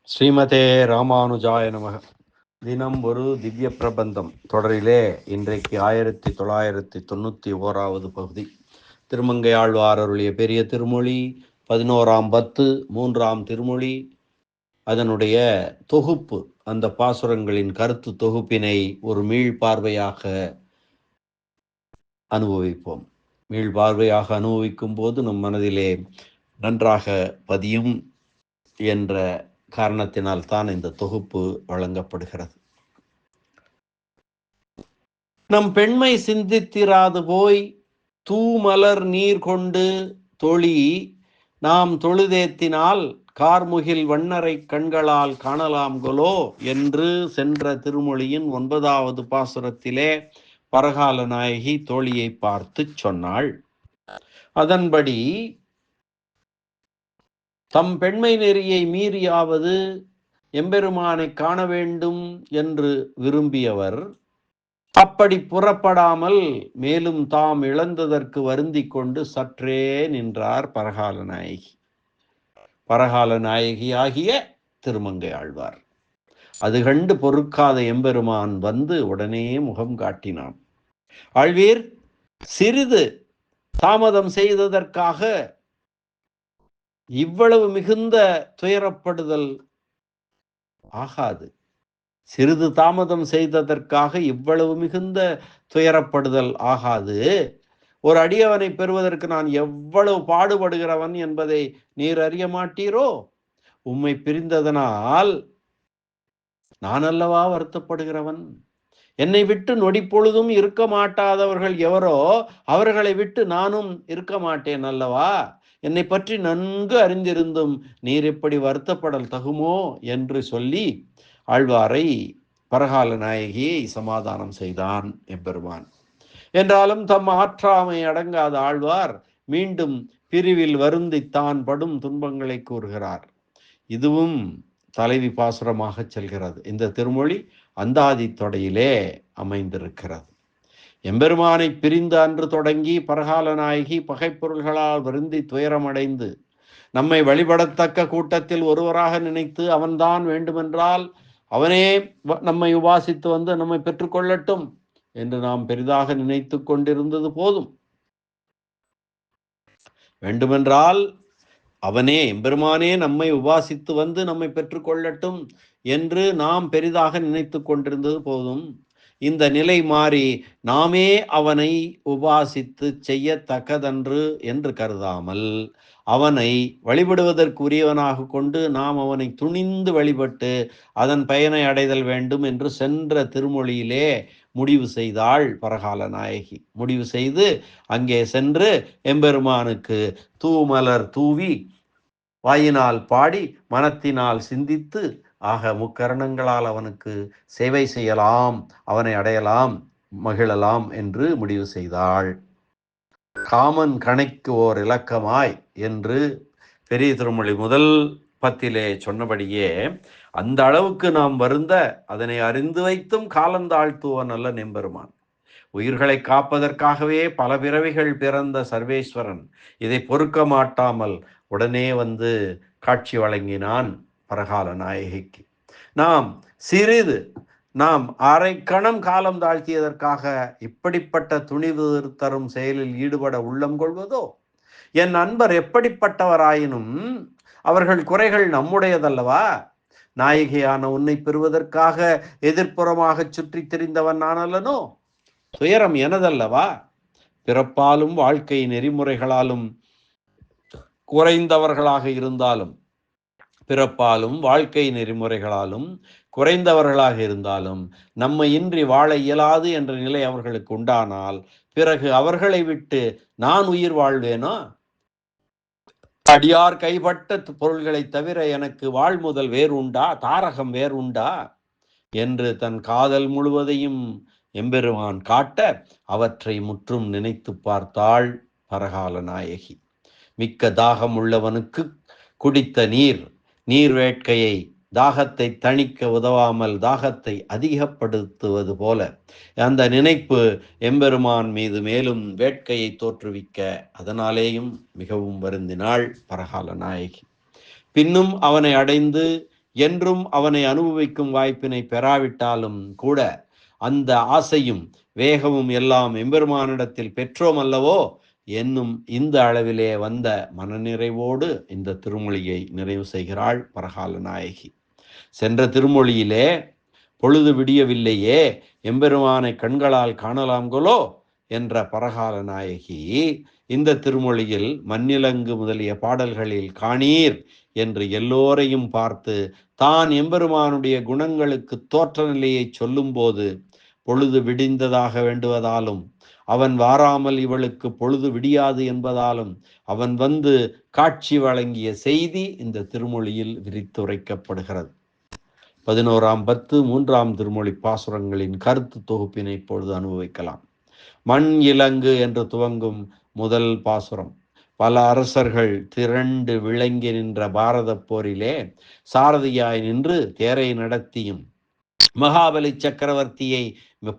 ஸ்ரீமதே ராமானுஜாய நமக. தினம் ஒரு திவ்ய பிரபந்தம் தொடரிலே இன்றைக்கு 1991 பகுதி. திருமங்கை ஆழ்வார் அருளிய பெரிய திருமொழி 11ஆம் பத்து 3ஆம் திருமொழி, அதனுடைய தொகுப்பு, அந்த பாசுரங்களின் கருத்து தொகுப்பினை ஒரு மீள்பார்வையாக அனுபவிப்போம். மீள்பார்வையாக அனுபவிக்கும் போது நம் மனதிலே நன்றாக பதியும் என்ற காரணத்தினால் தான் இந்த தொகுப்பு வழங்கப்படுகிறது. நம் பெண்மை சிந்தித்திராது போய் தூமலர் நீர் கொண்டு தொழி நாம் தொழுதேத்தினால் கார்முகில் வண்ணரை கண்களால் காணலாம் கொலோ என்று சென்ற திருமொழியின் 9வது பாசுரத்திலே பரகால நாயகி தோழியை பார்த்து சொன்னாள். அதன்படி தம் பெண்மை நெறியை மீறியாவது எம்பெருமானை காண வேண்டும் என்று விரும்பியவர் அப்படி புறப்படாமல் மேலும் தாம் இழந்ததற்கு வருந்தி கொண்டு சற்றே நின்றார் பரகால நாயகி. பரகால நாயகி ஆகிய திருமங்கை ஆழ்வார். அது கண்டு பொறுக்காத எம்பெருமான் வந்து உடனே முகம் காட்டினான். ஆழ்வீர், சிறிது தாமதம் செய்ததற்காக இவ்வளவு மிகுந்த துயரப்படுதல் ஆகாது. சிறிது தாமதம் செய்ததற்காக இவ்வளவு மிகுந்த துயரப்படுதல் ஆகாது. ஒரு அடியவனை பெறுவதற்கு நான் எவ்வளவு பாடுபடுகிறவன் என்பதை நீர் அறிய மாட்டீரோ? உம்மை பிரிந்ததனால் நான் அல்லவா வருத்தப்படுகிறவன். என்னை விட்டு நொடி பொழுதும் இருக்க மாட்டாதவர்கள் எவரோ அவர்களை விட்டு நானும் இருக்க மாட்டேன் அல்லவா? என்னை பற்றி நன்கு அறிந்திருந்தும் நீர் எப்படி வருத்தப்படல் தகுமோ என்று சொல்லி ஆழ்வாரை, பரகால நாயகியை சமாதானம் செய்தான் எம்பெருமான். என்றாலும் தம் ஆற்றாமை அடங்காத ஆழ்வார் மீண்டும் பிரிவில் வருந்தி தான் படும் துன்பங்களை கூறுகிறார். இதுவும் தலைவி பாசுரமாக செல்கிறது. இந்த திருமொழி அந்தாதி தொடையிலே அமைந்திருக்கிறது. எம்பெருமானை பிரிந்த அன்று தொடங்கி பரகால நாயகி பகைப்பொருள்களால் வருந்தி துயரமடைந்து நம்மை வழிபடத்தக்க கூட்டத்தில் ஒருவராக நினைத்து அவன்தான் வேண்டுமென்றால் அவனே நம்மை உபாசித்து வந்து நம்மை பெற்றுக்கொள்ளட்டும் என்று நாம் பெரிதாக நினைத்து கொண்டிருந்தது போதும். வேண்டுமென்றால் அவனே, எம்பெருமானே நம்மை உபாசித்து வந்து நம்மை பெற்றுக்கொள்ளட்டும் என்று நாம் பெரிதாக நினைத்து கொண்டிருந்தது போதும். இந்த நிலை மாறி நாமே அவனை உபாசித்து செய்யத்தக்கதன்று என்று கருதாமல் அவனை வழிபடுவதற்குரியவனாக கொண்டு நாம் அவனை துணிந்து வழிபட்டு அதன் பயனை அடைதல் வேண்டும் என்று சென்ற திருமொழியிலே முடிவு செய்தாள் பரகால நாயகி. முடிவு செய்து அங்கே சென்று எம்பெருமானுக்கு தூமலர் தூவி வாயினால் பாடி மனத்தினால் சிந்தித்து ஆக முக்கரணங்களால் அவனுக்கு சேவை செய்யலாம், அவனை அடையலாம், மகிழலாம் என்று முடிவு செய்தாள். காமன் கணைக்கு ஓர் இலக்கமாய் என்று பெரிய திருமொழி முதல் பத்திலே சொன்னபடியே அந்த அளவுக்கு நாம் வருந்த அதனை அறிந்து வைத்தும் காலந்தாழ்த்துவன் அல்ல நெம்பெருமான். உயிர்களை காப்பதற்காகவே பல பிறவிகள் பிறந்த சர்வேஸ்வரன் இதை பொறுக்க மாட்டாமல் உடனே வந்து காட்சி வழங்கினான் பரகால நாயகிக்கு. நாம் அரை கணம் காலம் தாழ்த்தியதற்காக இப்படிப்பட்ட துணிவு தரும் செயலில் ஈடுபட உள்ளம் கொள்வதோ? என் அன்பர் எப்படிப்பட்டவராயினும் அவர்கள் குறைகள் நம்முடையதல்லவா? நாயகியான உன்னை பெறுவதற்காக எதிர்ப்புறமாக சுற்றி திரிந்தவன் நான் அல்லனோ? துயரம் எனதல்லவா? பிறப்பாலும் வாழ்க்கை நெறிமுறைகளாலும் குறைந்தவர்களாக இருந்தாலும் நம்மை இன்றி வாழ இயலாது என்ற நிலை அவர்களுக்கு உண்டானால் பிறகு அவர்களை விட்டு நான் உயிர் வாழ்வேனோ? அடியார் கைப்பட்ட பொருள்களை தவிர எனக்கு வாழ்முதல் வேறுண்டா, தாரகம் வேறுண்டா என்று தன் காதல் முழுவதையும் எம்பெருமான் காட்ட அவற்றை முற்றும் நினைத்து பார்த்தாள் பரகால நாயகி. மிக்க தாகம் உள்ளவனுக்கு குடித்த நீர் வேட்கையை தாகத்தை தணிக்க உதவாமல் தாகத்தை அதிகப்படுத்துவது போல அந்த நினைப்பு எம்பெருமான் மீது மேலும் வேட்கையை தோற்றுவிக்க அதனாலேயும் மிகவும் வருந்தினாள் பரகால நாயகி. பின்னும் அவனை அடைந்து என்றும் அவனை அனுபவிக்கும் வாய்ப்பினை பெறாவிட்டாலும் கூட அந்த ஆசையும் வேகமும் எல்லாம் எம்பெருமானிடத்தில் பெற்றோம் அல்லவோ என்னும் இந்த அளவிலே வந்த மனநிறைவோடு இந்த திருமொழியை நிறைவு செய்கிறாள் பரகால நாயகி. சென்ற திருமொழியிலே பொழுது விடியவில்லையே, எம்பெருமானை கண்களால் காணலாம்களோ என்ற பரகால நாயகி இந்த திருமொழியில் மண்ணிலங்கு முதலிய பாடல்களில் காணீர் என்று எல்லோரையும் பார்த்து தான் எம்பெருமானுடைய குணங்களுக்கு தோற்ற நிலையை சொல்லும்போது பொழுது விடிந்ததாக வேண்டுவதாலும் அவன் வாராமல் இவளுக்கு பொழுது விடியாது என்பதாலும் அவன் வந்து காட்சி வழங்கிய செய்தி இந்த திருமொழியில் விரித்துரைக்கப்படுகிறது. 11ஆம் 10 3ஆம் திருமொழி பாசுரங்களின் கருத்து தொகுப்பினை இப்பொழுது அனுபவிக்கலாம். மண் இலங்கு என்று துவங்கும் முதல் பாசுரம். பல அரசர்கள் திரண்டு விளங்கி நின்ற பாரத போரிலே சாரதியாய் நின்று தேரை நடத்தியும் மகாபலி சக்கரவர்த்தியை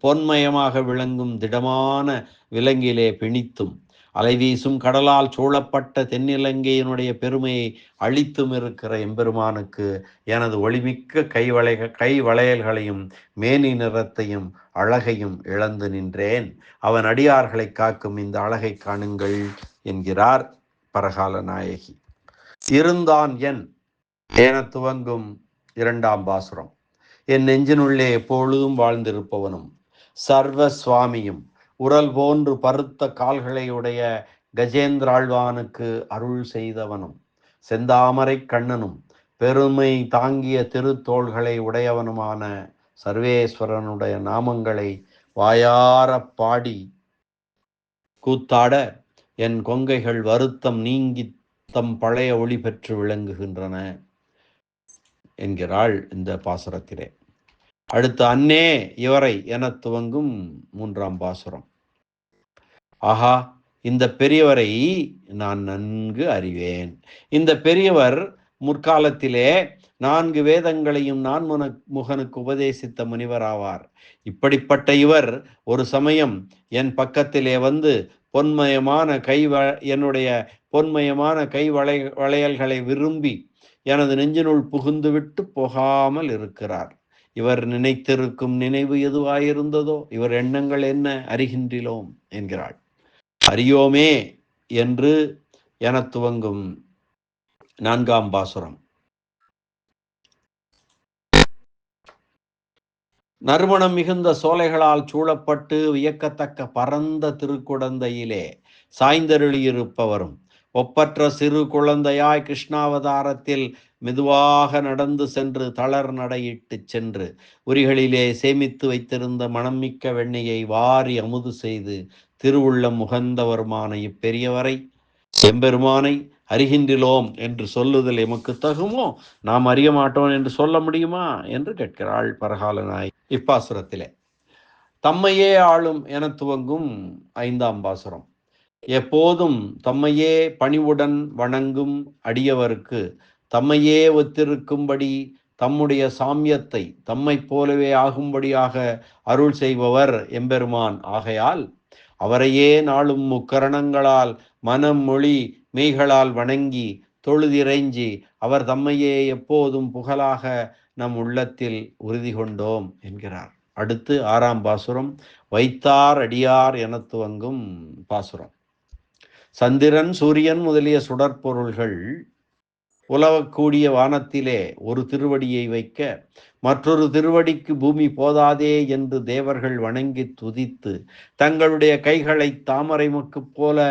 பொன்மயமாக விளங்கும் திடமான விலங்கிலே பிணித்தும் அலைவீசும் கடலால் சூழப்பட்ட தென்னிலங்கையினுடைய பெருமையை அழித்தும் இருக்கிற எம்பெருமானுக்கு எனது ஒளிமிக்க கை வளையல்களையும் மேனி நிறத்தையும் அழகையும் இழந்து நின்றேன். அவன் அடியார்களை காக்கும் இந்த அழகை காணுங்கள் என்கிறார் பரகால நாயகி. இருந்தான் என துவங்கும் 2ஆம் பாசுரம். என் நெஞ்சினுள்ளே எப்பொழுதும் வாழ்ந்திருப்பவனும் சர்வ சுவாமியும் உரல் போன்று பருத்த கால்களை உடைய கஜேந்திராழ்வானுக்கு அருள் செய்தவனும் செந்தாமரை கண்ணனும் பெருமை தாங்கிய திருத்தோள்களை உடையவனுமான சர்வேஸ்வரனுடைய நாமங்களை வாயார பாடி கூத்தாட என் கொங்கைகள் வருத்தம் நீங்கி தம் பழைய ஒளி பெற்று விளங்குகின்றன என்கிறாள் இந்த பாசுரத்திலே. அடுத்து அன்னே இவரை என துவங்கும் 3ஆம் பாசுரம். ஆஹா, இந்த பெரியவரை நான் நன்கு அறிவேன். இந்த பெரியவர் முற்காலத்திலே 4 வேதங்களையும் நான் முகனுக்கு உபதேசித்த முனிவராவார். இப்படிப்பட்ட இவர் ஒரு சமயம் என் பக்கத்திலே வந்து என்னுடைய பொன்மயமான கை வளையல்களை விரும்பி எனது நெஞ்சினுள் புகுந்து விட்டு போகாமல் இருக்கிறார். இவர் நினைத்திருக்கும் நினைவு எதுவாயிருந்ததோ இவர் எண்ணங்கள் என்ன அறிகின்றோம் என்கிறாள். அறியோமே என்று என துவங்கும் 4ஆம் பாசுரம். நறுமணம் மிகுந்த சோலைகளால் சூழப்பட்டு வியக்கத்தக்க பரந்த திருக்குடந்தையிலே சாய்ந்தருளியிருப்பவரும் ஒப்பற்ற சிறு குழந்தையாய் கிருஷ்ணாவதாரத்தில் மெதுவாக நடந்து சென்று தளர் நடையிட்டு சென்று உரிகளிலே சேமித்து வைத்திருந்த மணம்மிக்க வெண்ணெயை வாரி அமுது செய்து திருவுள்ளம் முகந்தவருமான இப்பெரியவரை எம்பெருமானை அறிகின்றோம் என்று சொல்லுதல் எமக்கு தகுமோ? நாம் அறிய மாட்டோம் என்று சொல்ல முடியுமா என்று கேட்கிறாள் பரகால நாயகி இப்பாசுரத்திலே. தம்மையே ஆளும் என துவங்கும் 5ஆம் பாசுரம். எப்போதும் தம்மையே பணிவுடன் வணங்கும் அடியவருக்கு தம்மையே ஒத்திருக்கும்படி தம்முடைய சாமியத்தை தம்மை போலவே ஆகும்படியாக அருள் செய்பவர் எம்பெருமான் ஆகையால் அவரையே நாளும் முக்கரணங்களால் மனம் மொழி மெய்களால் வணங்கி தொழுதிறைஞ்சி அவர் தம்மையே எப்போதும் புகழாக நம் உள்ளத்தில் உறுதி கொண்டோம் என்கிறார். அடுத்து 6ஆம் பாசுரம். வைத்தார் அடியார் என துவங்கும் பாசுரம். சந்திரன் சூரியன் முதலிய சுடற்பொருள்கள் உலவக்கூடிய வானத்திலே ஒரு திருவடியை வைக்க மற்றொரு திருவடிக்கு பூமி போதாதே என்று தேவர்கள் வணங்கி துதித்து தங்களுடைய கைகளை தாமரை மக்கு போல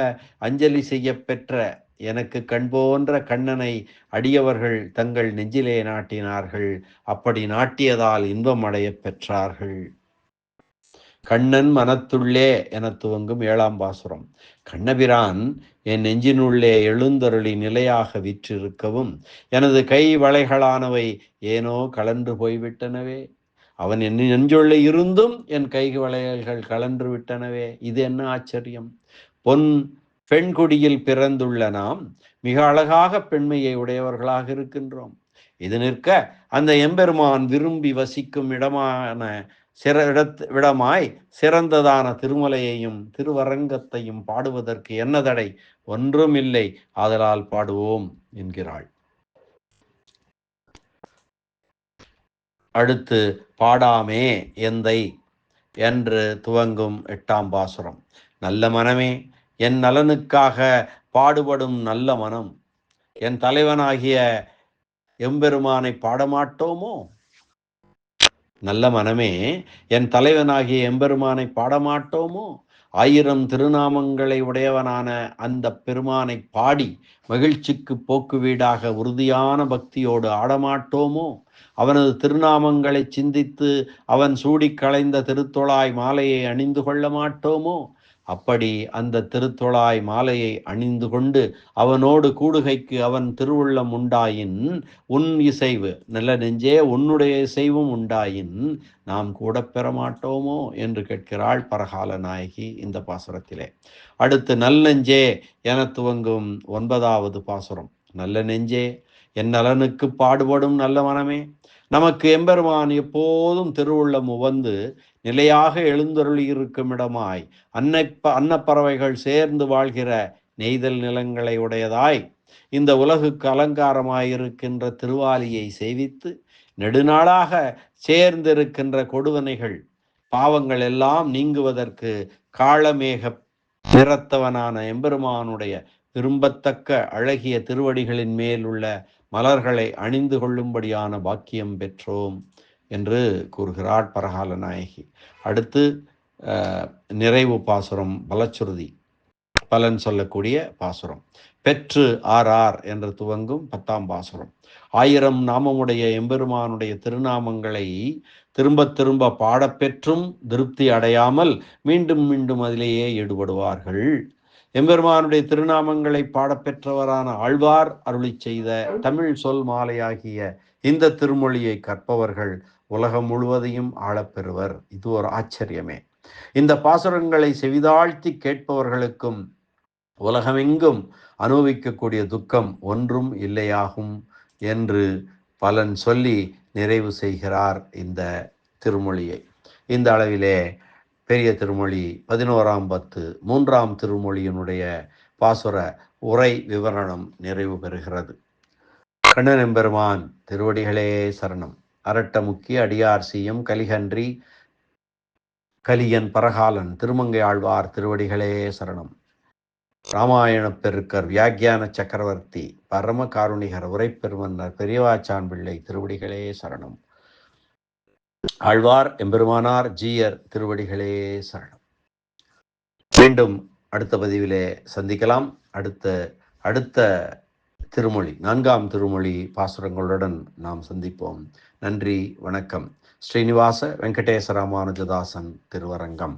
அஞ்சலி செய்ய பெற்ற எனக்கு கண் போன்ற கண்ணனை அடியவர்கள் தங்கள் நெஞ்சிலே நாட்டினார்கள். அப்படி நாட்டியதால் இன்பம் அடைய பெற்றார்கள். கண்ணன் மனத்துள்ளே என துவங்கும் 7ஆம் பாசுரம். கண்ணபிரான் என் நெஞ்சினுள்ளே எழுந்தருளி நிலையாக விற்றிருக்கவும் எனது கை வளைகளானவை ஏனோ கலன்று போய்விட்டனவே. அவன் என் நெஞ்சுள்ளே இருந்தும் என் கை வளையல்கள் கலன்று விட்டனவே. இது என்ன ஆச்சரியம்! பெண்குடியில் பிறந்துள்ள நாம் மிக அழகாக பெண்மையை உடையவர்களாக இருக்கின்றோம். இது நிற்க அந்த எம்பெருமான் விரும்பி வசிக்கும் விடமாய் சிறந்ததான திருமலையையும் திருவரங்கத்தையும் பாடுவதற்கு என்ன தடை? ஒன்றுமில்லை, ஆதலால் பாடுவோம் என்கிறாள். அடுத்து பாடாமே எந்தை என்று துவங்கும் 8ஆம் பாசுரம். நல்ல மனமே, என் நலனுக்காக பாடுபடும் நல்ல மனம், என் தலைவனாகிய எம்பெருமானை பாடமாட்டோமோ? நல்ல மனமே, என் தலைவனாகிய எம்பெருமானை பாடமாட்டோமோ? 1000 திருநாமங்களை உடையவனான அந்த பெருமானை பாடி மகிழ்ச்சிக்கு போக்கு வீடாக உறுதியான பக்தியோடு ஆடமாட்டோமோ? அவனது திருநாமங்களை சிந்தித்து அவன் சூடி களைந்த திருத்தொழாய் மாலையை அணிந்து கொள்ள மாட்டோமோ? அப்படி அந்த திருத்தொழாய் மாலையை அணிந்து கொண்டு அவனோடு கூடுகைக்கு அவன் திருவுள்ளம் உண்டாயின், உன் இசைவு நல்ல நெஞ்சே உன்னுடைய இசைவும் உண்டாயின் நாம் கூட பெற மாட்டோமோ என்று கேட்கிறாள் பரகால நாயகி இந்த பாசுரத்திலே. அடுத்து நல் நெஞ்சே என துவங்கும் 9வது பாசுரம். நல்ல நெஞ்சே, என் நலனுக்கு பாடுபடும் நல்ல மனமே, நமக்கு எம்பெருமான் எப்போதும் திருவுள்ளம் உவந்து நிலையாக எழுந்தருளி இருக்கும் இடமாய் அன்னப்பறவைகள் சேர்ந்து வாழ்கிற நெய்தல் நிலங்களை உடையதாய் இந்த உலகுக்கு அலங்காரமாயிருக்கின்ற திருவாலியை சேவித்து நெடுநாளாக சேர்ந்திருக்கின்ற கொடுவனைகள் பாவங்கள் எல்லாம் நீங்குவதற்கு காளமேக நிறத்தவனான எம்பெருமானுடைய விரும்பத்தக்க அழகிய திருவடிகளின் மேல் உள்ள மலர்களை அணிந்து கொள்ளும்படியான பாக்கியம் பெற்றோம் என்று கூறுகிறார் பரகால நாயகி. அடுத்து நிறைவு பாசுரம் பலச்சுருதி, பலன் சொல்லக்கூடிய பாசுரம். பெற்று ஆர் என்று துவங்கும் 10ஆம் பாசுரம். 1000 நாமமுடைய எம்பெருமானுடைய திருநாமங்களை திரும்ப திரும்ப பாடப்பெற்றும் திருப்தி அடையாமல் மீண்டும் மீண்டும் அதிலேயே ஈடுபடுவார்கள். எம்பெருமானுடைய திருநாமங்களை பாடப்பெற்றவரான ஆழ்வார் அருளி செய்த தமிழ் சொல் மாலையாகிய இந்த திருமொழியை கற்பவர்கள் உலகம் முழுவதையும் ஆளப்பெறுவர். இது ஒரு ஆச்சரியமே. இந்த பாசுரங்களை செவிதாழ்த்தி கேட்பவர்களுக்கும் உலகமெங்கும் அனுபவிக்கக்கூடிய துக்கம் ஒன்றும் இல்லையாகும் என்று பலன் சொல்லி நிறைவு செய்கிறார் இந்த திருமொழியை. இந்த அளவிலே பெரிய திருமொழி 11ஆம் பத்து 3ஆம் திருமொழியினுடைய பாசுர உரை விவரணம் நிறைவு பெறுகிறது. கண்ணன் எம்பெருமான் திருவடிகளே சரணம். அரட்ட முக்கிய அடியார் செய்யும் கலிகன்றி கலியன் பரகாலன் திருமங்கை ஆழ்வார் திருவடிகளே சரணம். ராமாயண பெருக்கர் வியாக்கியான சக்கரவர்த்தி பரம காருணிகர் உரைப்பெருமன்னர் பெரியவாச்சான் பிள்ளை திருவடிகளே சரணம். ஆழ்வார் எம்பெருமானார் ஜீயர் திருவடிகளே சரணம். மீண்டும் அடுத்த பதிவிலே சந்திக்கலாம். அடுத்த திருமொழி 4ஆம் திருமொழி பாசுரங்களுடன் நாம் சந்திப்போம். நன்றி, வணக்கம். ஸ்ரீனிவாச வெங்கடேச ராமானுஜதாசன் திருவரங்கம்.